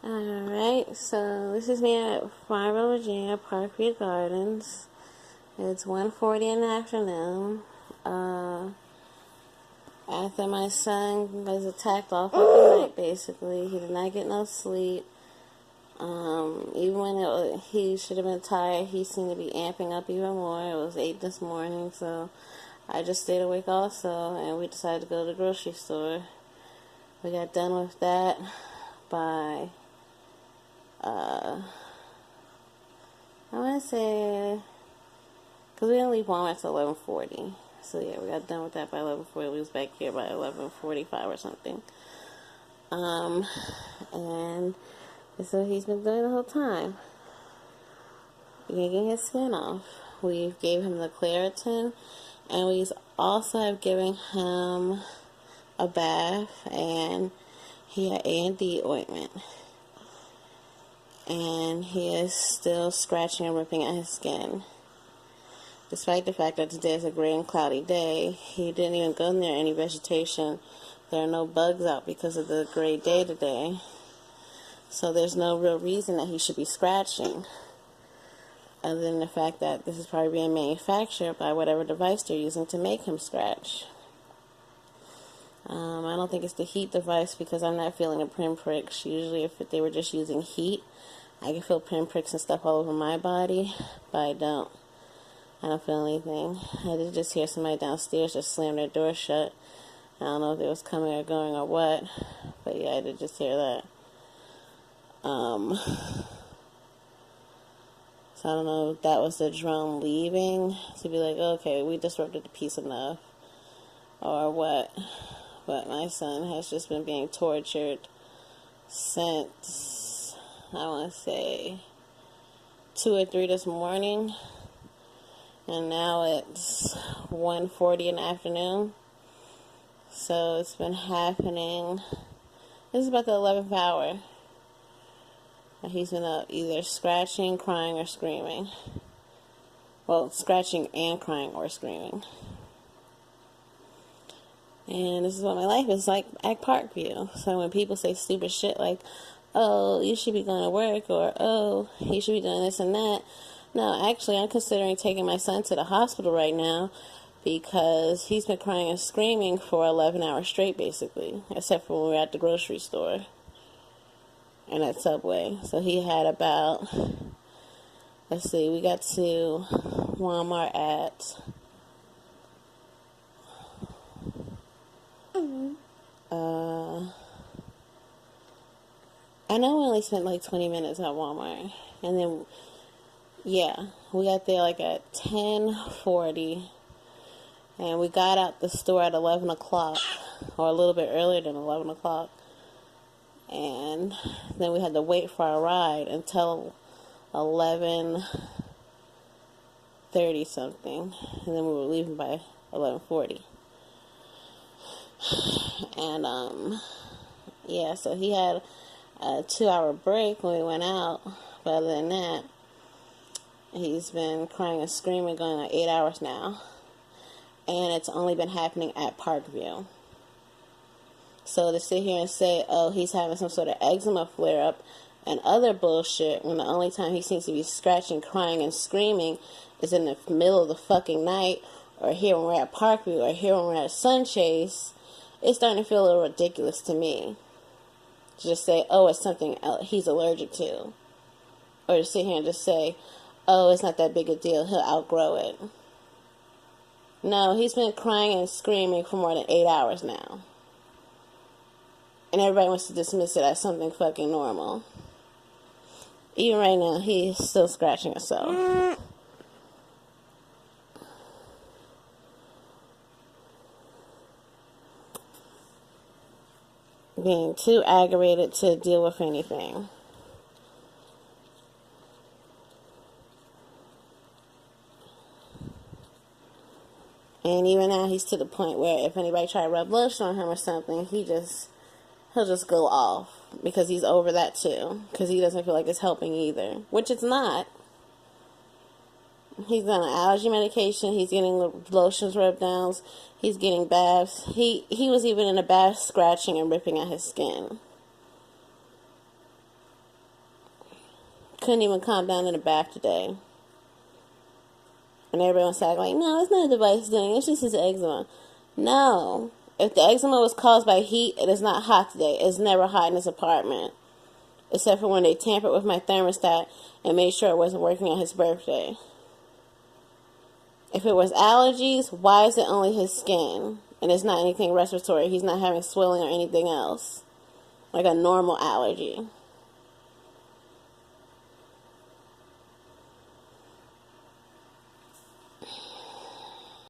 Alright, so this is me at Farmville, Virginia, Parkview Gardens. It's 1:40 in the afternoon. After my son was attacked all fucking night, basically. He did not get no sleep. Even when he should have been tired, he seemed to be amping up even more. It was 8 this morning, so I just stayed awake also, and we decided to go to the grocery store. We got done with that by I want to say, because we didn't leave Walmart till 11:40. So yeah, we got done with that by 11:40. We was back here by 11:45 or something. And that's what he's been doing the whole time. Yanking his skin off. We gave him the Claritin, and we also have given him a bath, and he had A&D ointment. And he is still scratching and ripping at his skin. Despite the fact that today is a gray and cloudy day, he didn't even go near any vegetation. There are no bugs out because of the gray day today. So there's no real reason that he should be scratching, other than the fact that this is probably being manufactured by whatever device they're using to make him scratch. I don't think it's the heat device, because I'm not feeling a pinpricks. Usually if they were just using heat, I can feel pinpricks and stuff all over my body, but I don't feel anything. I did just hear somebody downstairs just slam their door shut. I don't know if it was coming or going or what, but yeah, I did just hear that. So I don't know if that was the drone leaving to be like, okay, we disrupted the peace enough, or what. But my son has just been being tortured since, I want to say, 2 or 3 this morning. And now it's 1:40 in the afternoon. So it's been happening. This is about the 11th hour. He's been either scratching, crying, or screaming. Well, scratching and crying or screaming. And this is what my life is like at Parkview. So when people say stupid shit like, oh, you should be going to work, or oh, you should be doing this and that. No, actually, I'm considering taking my son to the hospital right now, because he's been crying and screaming for 11 hours straight, basically, except for when we were at the grocery store and at Subway. So he had about, let's see, we got to Walmart at I know we only spent like 20 minutes at Walmart, and then yeah, we got there like at 10:40, and we got out the store at 11 o'clock, or a little bit earlier than 11 o'clock, and then we had to wait for our ride until 11:30 something, and then we were leaving by 11:40. And yeah, so he had a 2-hour break when we went out, but other than that, he's been crying and screaming going on 8 hours now, and it's only been happening at Parkview. So to sit here and say, oh, he's having some sort of eczema flare-up and other bullshit, when the only time he seems to be scratching, crying, and screaming is in the middle of the fucking night, or here when we're at Parkview, or here when we're at Sunchase, it's starting to feel a little ridiculous to me. To just say, oh, it's something he's allergic to. Or to sit here and just say, oh, it's not that big a deal, he'll outgrow it. No, he's been crying and screaming for more than 8 hours now. And everybody wants to dismiss it as something fucking normal. Even right now, he's still scratching himself. Being too aggravated to deal with anything. And even now, he's to the point where if anybody try to rub lotion on him or something, he'll just go off, because he's over that too, because he doesn't feel like it's helping either, which it's not. He's on allergy medication. He's getting lotions rubbed down. He's getting baths. He was even in a bath scratching and ripping at his skin. couldn't even calm down in the bath today. And everybody was like, no, it's not a device thing. It's just his eczema. No. If the eczema was caused by heat, it is not hot today. It's never hot in this apartment. Except for when they tampered with my thermostat and made sure it wasn't working on his birthday. If it was allergies, why is it only his skin? And it's not anything respiratory. He's not having swelling or anything else. Like a normal allergy.